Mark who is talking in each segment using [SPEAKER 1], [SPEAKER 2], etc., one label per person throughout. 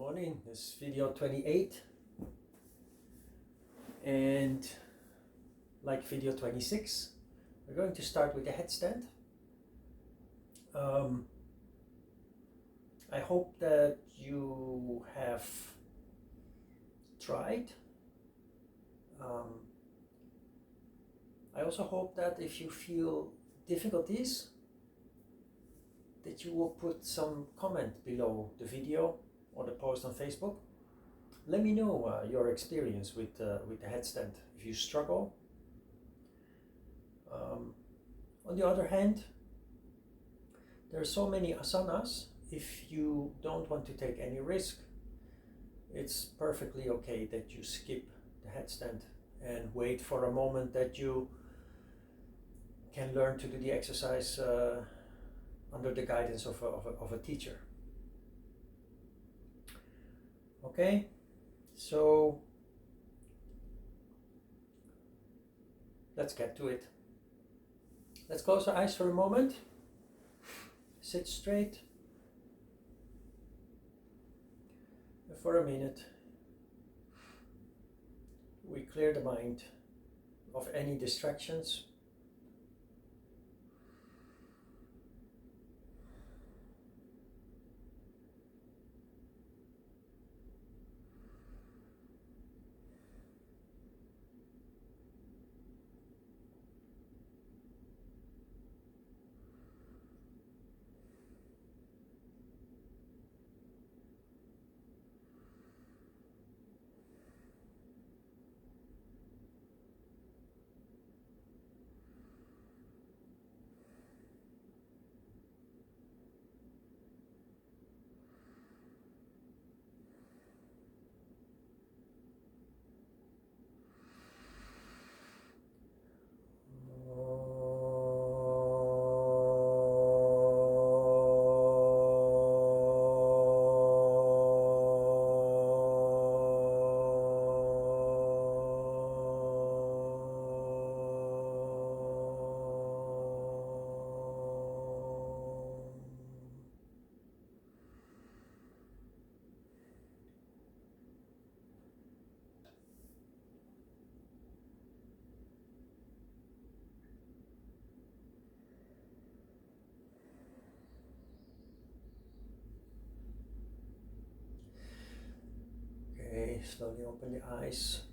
[SPEAKER 1] morning. This is video 28, and like video 26, we're going to start with the headstand. I hope that you have tried. I also hope that if you feel difficulties, that you will put some comment below the video or the post on Facebook. Let me know your experience with the headstand. If you struggle. On the other hand, there are so many asanas. If you don't want to take any risk, it's perfectly okay that you skip the headstand and wait for a moment that you can learn to do the exercise under the guidance of a teacher. Okay, so let's get to it. Let's close our eyes for a moment. Sit straight. And for a minute, we clear the mind of any distractions. Okay, slowly open the eyes.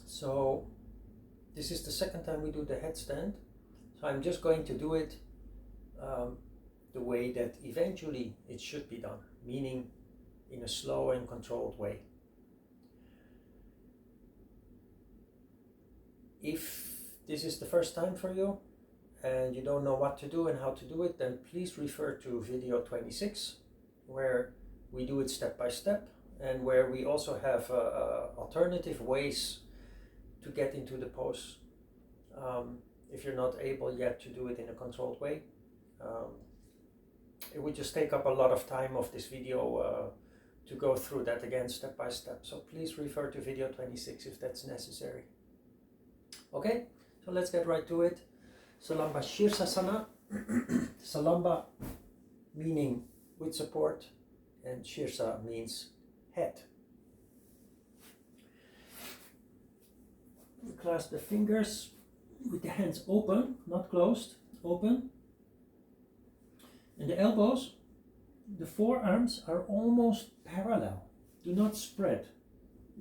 [SPEAKER 1] So this is the second time we do the headstand. So I'm just going to do it the way that eventually it should be done, meaning in a slow and controlled way. If this is the first time for you and you don't know what to do and how to do it, then please refer to video 26, where we do it step by step, and where we also have alternative ways to get into the pose if you're not able yet to do it in a controlled way. It would just take up a lot of time of this video to go through that again step by step. So please refer to video 26 if that's necessary. Okay, so let's get right to it. Salamba Shirsasana. Salamba meaning with support, and Shirsa means head. We clasp the fingers with the hands open, not closed, open. And the elbows, the forearms are almost parallel. Do not spread,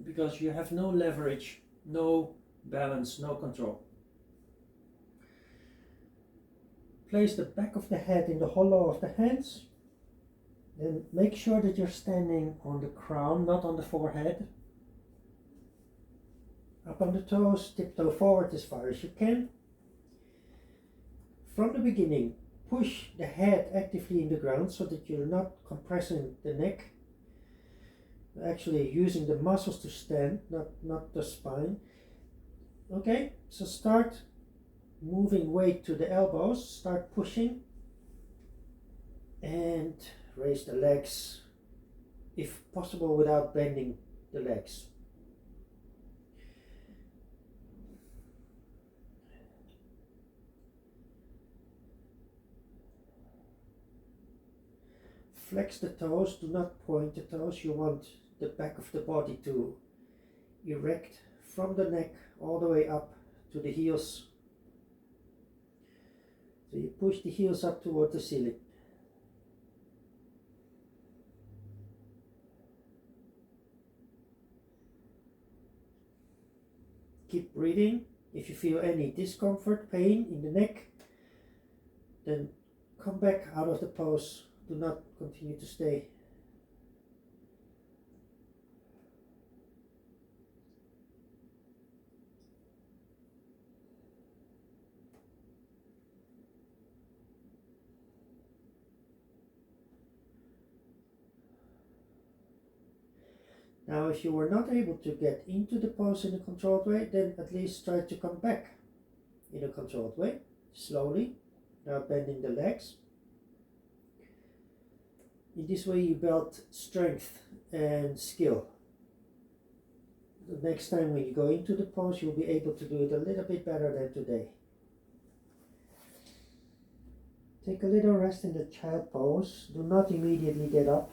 [SPEAKER 1] because you have no leverage, no balance, no control. Place the back of the head in the hollow of the hands. Then make sure that you're standing on the crown, not on the forehead. Up on the toes, tiptoe forward as far as you can. From the beginning, push the head actively in the ground so that you're not compressing the neck. You're actually using the muscles to stand, not the spine. Okay, so start moving weight to the elbows, start pushing, and raise the legs, if possible without bending the legs. flex the toes, do not point the toes. You want the back of the body to erect from the neck all the way up to the heels. So you push the heels up toward the ceiling. Keep breathing. If you feel any discomfort, pain in the neck, then come back out of the pose. Do not continue to stay. Now, if you were not able to get into the pose in a controlled way, then at least try to come back in a controlled way, slowly, without bending the legs. In this way you build strength and skill. The next time when you go into the pose, you'll be able to do it a little bit better than today. Take a little rest in the child pose. Do not immediately get up.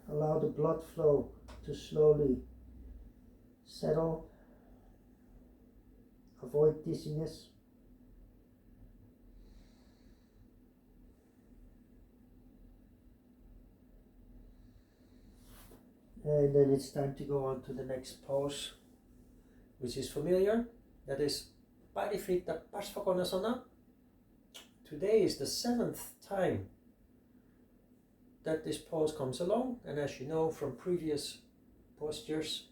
[SPEAKER 1] Allow the blood flow to slowly settle. Avoid dizziness. And then it's time to go on to the next pose, which is familiar. That is Parivritta Parsvakonasana. Today is the 7th time that this pose comes along, and as you know from previous postures,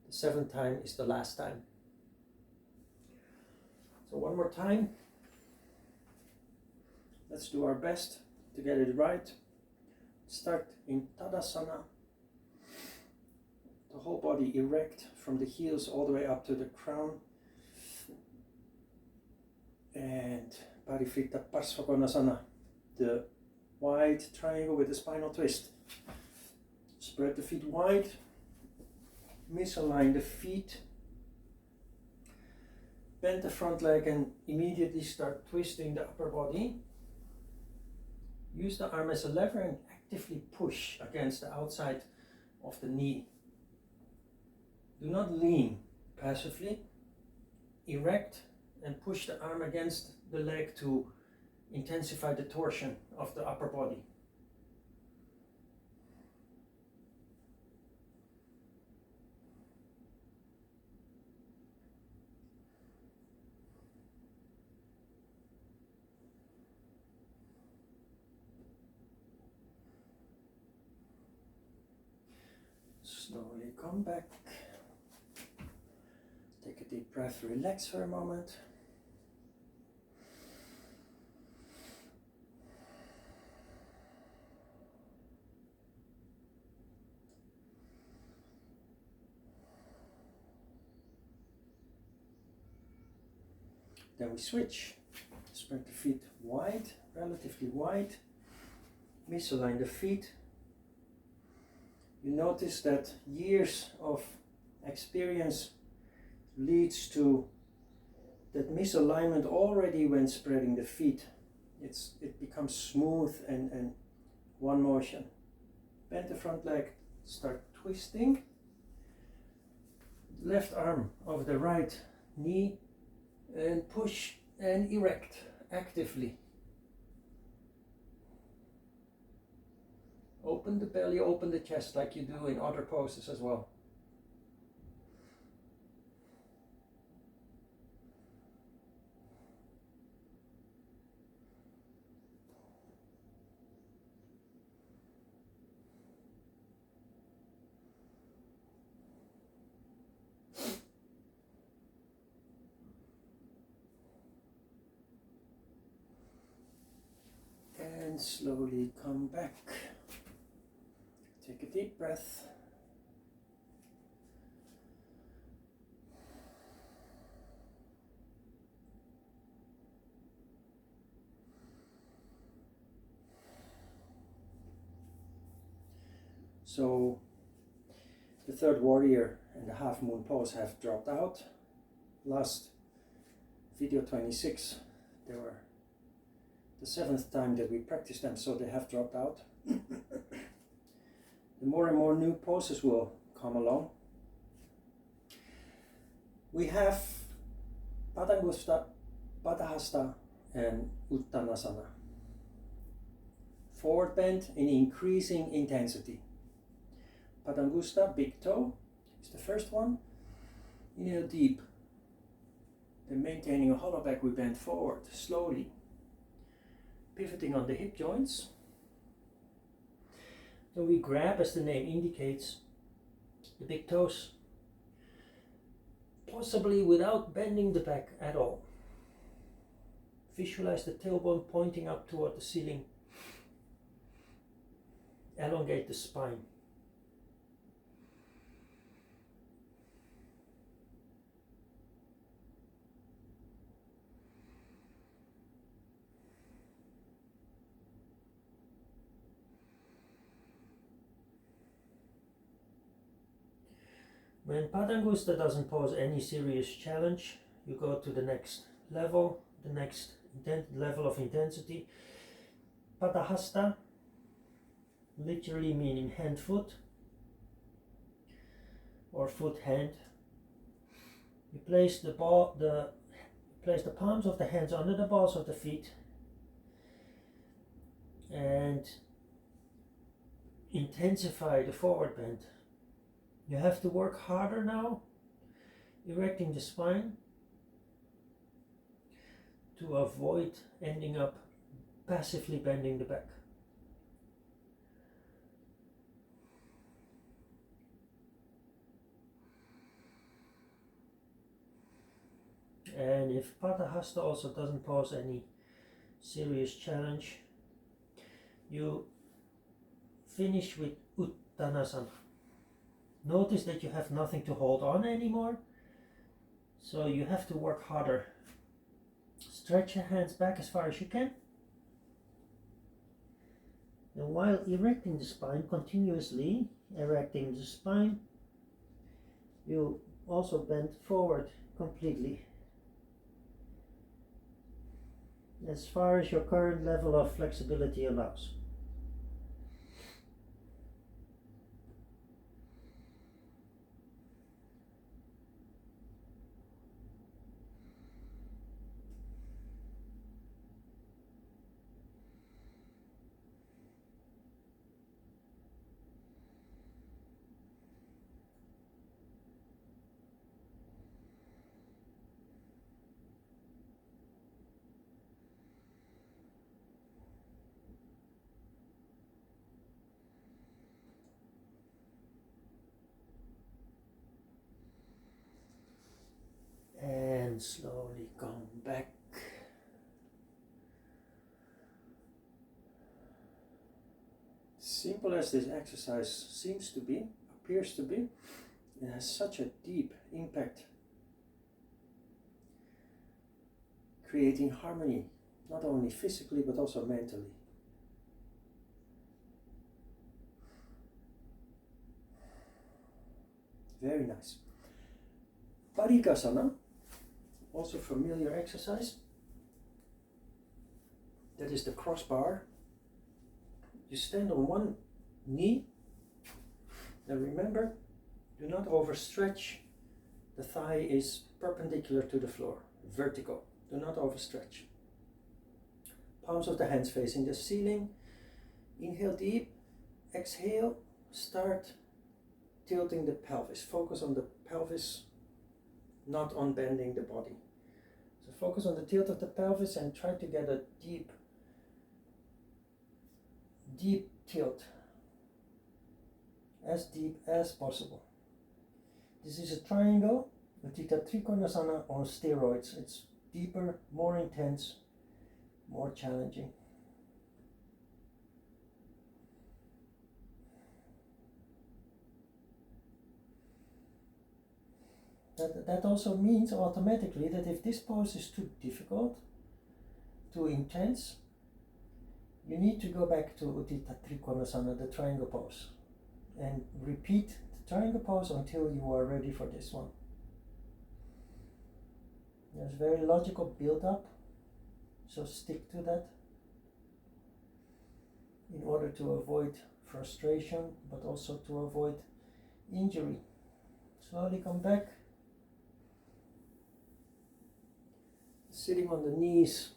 [SPEAKER 1] the 7th time is the last time. So one more time, let's do our best to get it right. Start in Tadasana, the whole body erect from the heels all the way up to the crown, and Parivritta Parsvakonasana, the wide triangle with a spinal twist. Spread the feet wide, misalign the feet, bend the front leg and immediately start twisting the upper body. Use the arm as a lever and actively push against the outside of the knee. Do not lean passively. Erect and push the arm against the leg to intensify the torsion of the upper body. Slowly come back. Take a deep breath, relax for a moment. Then we switch. Spread the feet wide, relatively wide. Misalign the feet. You notice that years of experience leads to that misalignment already when spreading the feet. It becomes smooth and one motion. Bend the front leg, start twisting. Left arm over the right knee and push and erect actively. Open the belly, open the chest like you do in other poses as well. And slowly come back. Take a deep breath. So the third warrior and the half moon pose have dropped out. Last video 26, they were the 7th time that we practiced them, so they have dropped out. the more and more new poses will come along. We have Padangushtha, Padahasta, and Uttanasana. Forward bend in increasing intensity. Padangushtha, big toe, is the first one. Inhale deep. Then maintaining a hollow back, we bend forward slowly, pivoting on the hip joints. Then we grab, as the name indicates, the big toes, possibly without bending the back at all. Visualize the tailbone pointing up toward the ceiling. Elongate the spine. When Padangushtha doesn't pose any serious challenge, you go to the next level, the next level of intensity. Padahasta, literally meaning hand-foot or foot-hand. You place the palms of the hands under the balls of the feet and intensify the forward bend. You have to work harder now, erecting the spine to avoid ending up passively bending the back. And if Padahasta also doesn't pose any serious challenge, you finish with Uttanasana. Notice that you have nothing to hold on anymore, so you have to work harder. Stretch your hands back as far as you can. And while erecting the spine, continuously erecting the spine, you also bend forward completely, as far as your current level of flexibility allows. And slowly come back. Simple as this exercise seems to be, appears to be, it has such a deep impact, creating harmony, not only physically but also mentally. Very nice. Parikasana, also familiar exercise. That is the crossbar. You stand on one knee. Now remember, do not overstretch. The thigh is perpendicular to the floor, vertical. Do not overstretch. Palms of the hands facing the ceiling. Inhale deep. Exhale. Start tilting the pelvis. Focus on the pelvis, not on bending the body. So focus on the tilt of the pelvis and try to get a deep tilt, as deep as possible. This is a triangle, Utthita Trikonasana on steroids. It's deeper, more intense, more challenging. That also means automatically that if this pose is too difficult, too intense, you need to go back to Utthita Trikonasana, the triangle pose, and repeat the triangle pose until you are ready for this one. There's very logical build-up, so stick to that in order to avoid frustration, but also to avoid injury. Slowly come back. Sitting on the knees,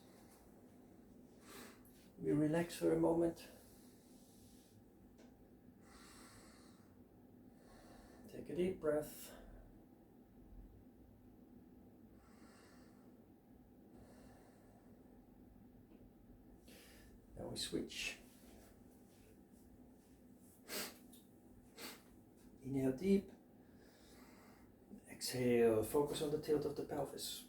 [SPEAKER 1] we relax for a moment. Take a deep breath. Now we switch. Inhale deep. Exhale, focus on the tilt of the pelvis.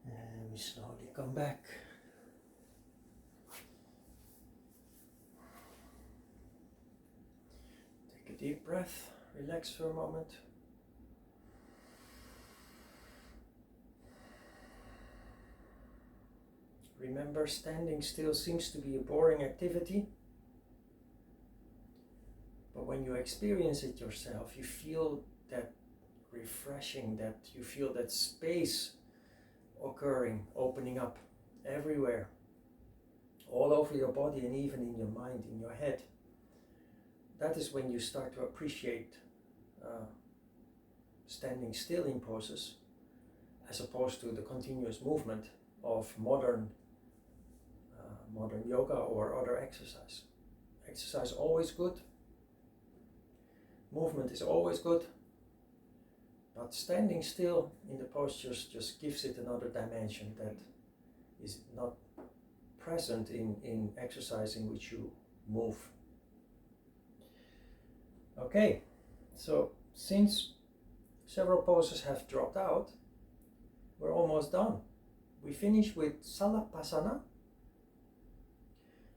[SPEAKER 1] And we slowly come back. Take a deep breath, relax for a moment. Remember, standing still seems to be a boring activity, but when you experience it yourself, you feel that refreshing, that you feel that space occurring, opening up everywhere, all over your body and even in your mind, in your head. That is when you start to appreciate standing still in poses, as opposed to the continuous movement of modern yoga or other exercise. Exercise always good, movement is always good, but standing still in the postures just gives it another dimension that is not present in exercise in which you move. Okay, so since several poses have dropped out, we're almost done. We finish with Salapasana,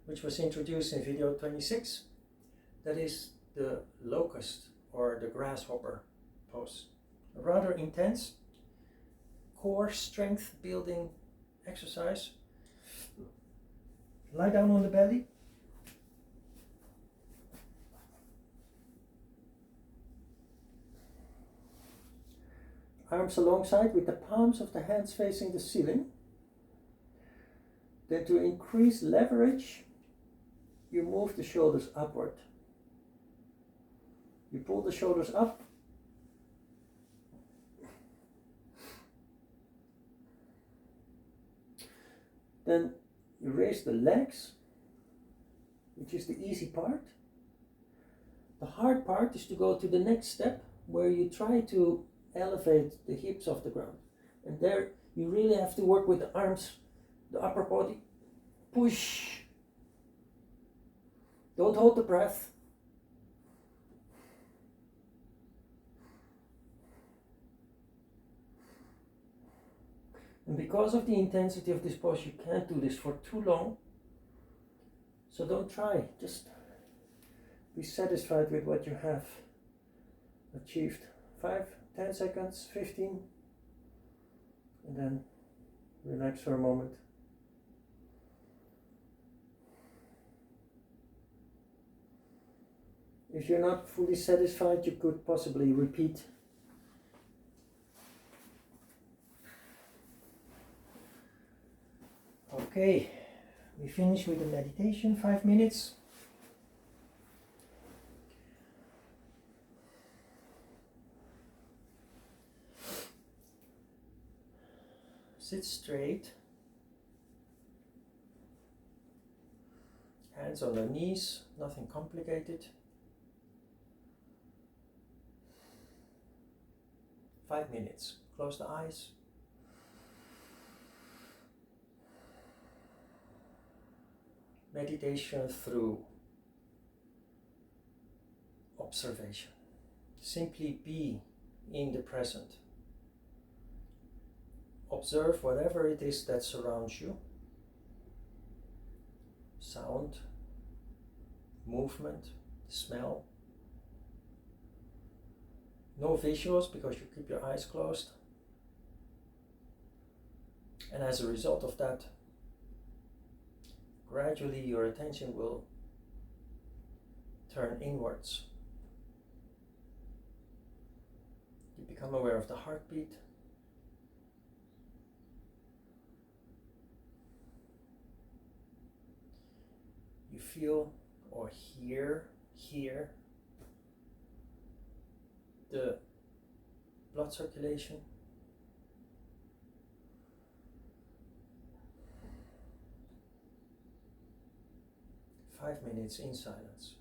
[SPEAKER 1] which was introduced in video 26. That is the locust or the grasshopper pose. A rather intense core strength building exercise. Lie down on the belly. Arms alongside with the palms of the hands facing the ceiling. Then to increase leverage, you move the shoulders upward. You pull the shoulders up. Then you raise the legs, which is the easy part. The hard part is to go to the next step, where you try to elevate the hips off the ground. And there you really have to work with the arms, the upper body. Push. Don't hold the breath. And because of the intensity of this pose, you can't do this for too long. So don't try. Just be satisfied with what you have achieved. 5, 10 seconds, 15. And then relax for a moment. If you're not fully satisfied, you could possibly repeat. Okay, we finish with the meditation, 5 minutes. Sit straight. Hands on the knees, nothing complicated. 5 minutes. Close the eyes. meditation through observation. Simply be in the present. Observe whatever it is that surrounds you. Sound, movement, smell. No visuals because you keep your eyes closed. And as a result of that, gradually your attention will turn inwards. You become aware of the heartbeat. You feel or hear the blood circulation. Five minutes in silence.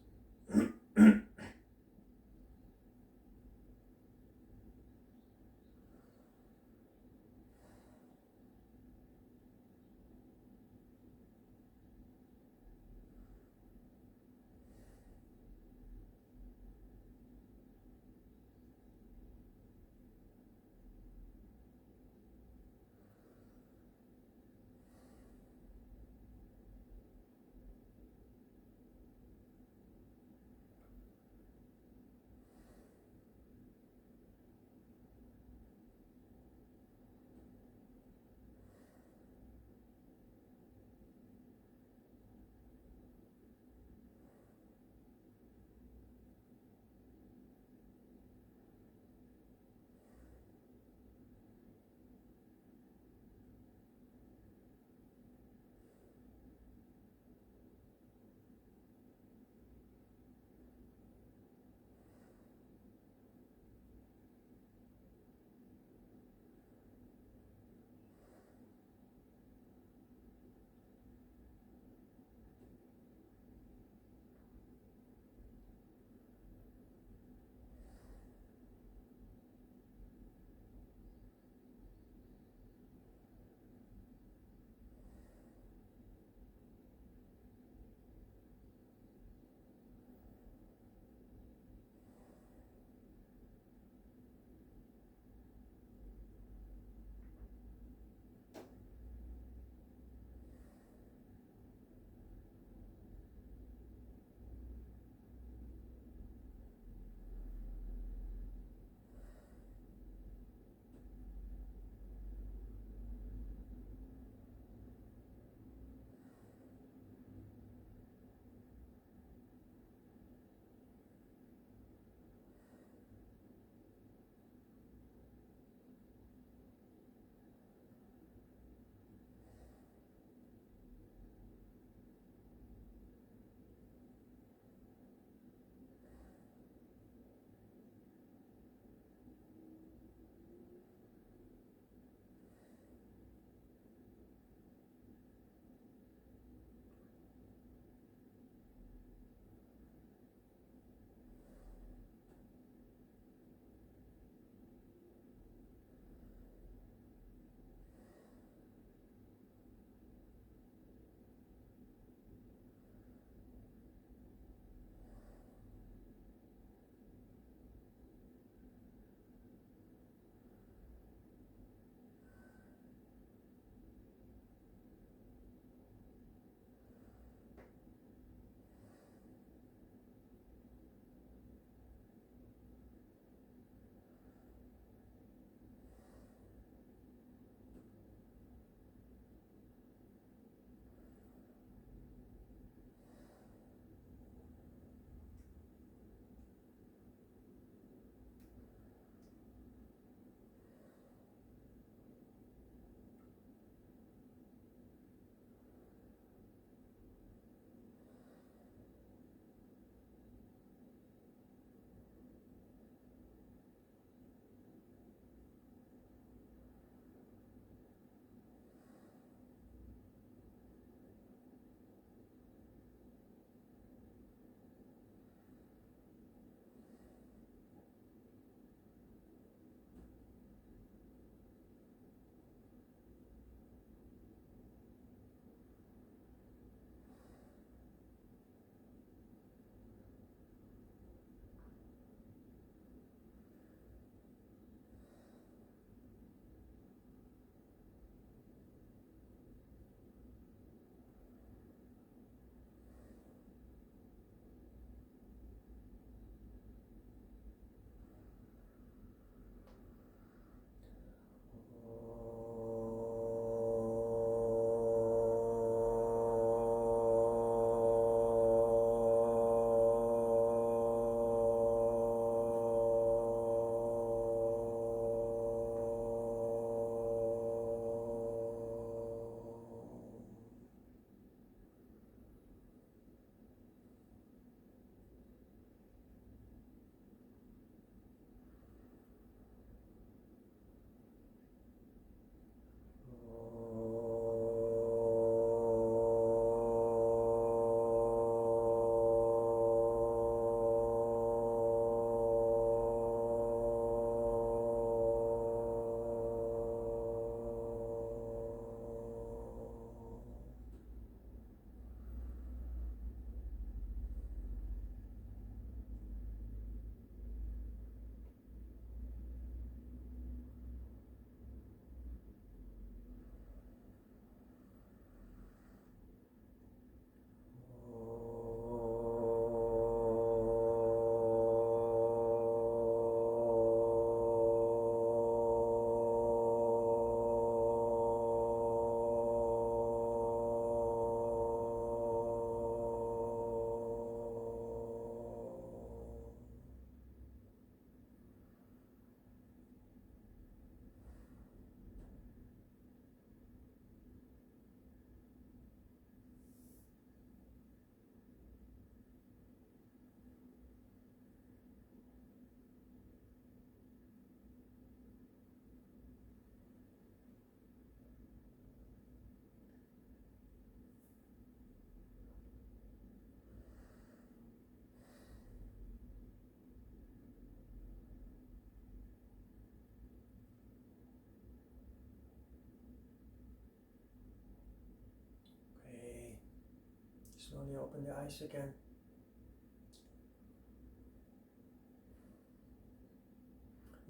[SPEAKER 1] slowly open the eyes again.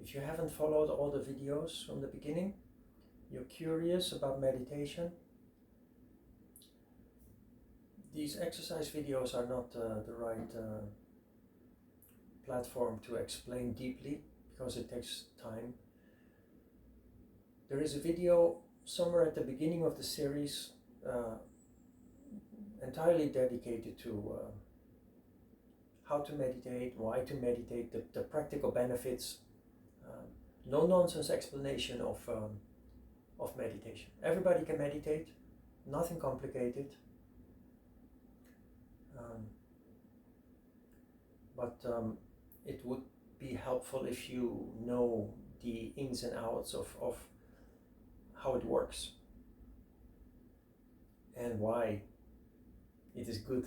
[SPEAKER 1] If you haven't followed all the videos from the beginning, you're curious about meditation, these exercise videos are not the right platform to explain deeply, because it takes time. There is a video somewhere at the beginning of the series entirely dedicated to how to meditate, why to meditate, the practical benefits. No-nonsense explanation of meditation. Everybody can meditate, nothing complicated. But it would be helpful if you know the ins and outs of how it works and why it is good.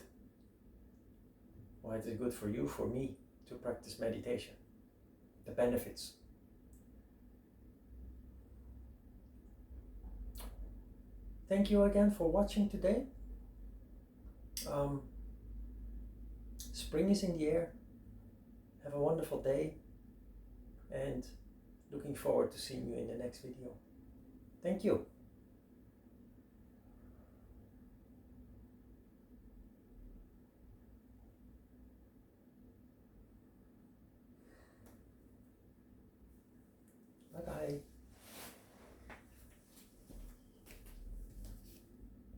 [SPEAKER 1] Why it is good for you, for me, to practice meditation. The benefits. Thank you again for watching today. Spring is in the air. Have a wonderful day, and looking forward to seeing you in the next video. Thank you.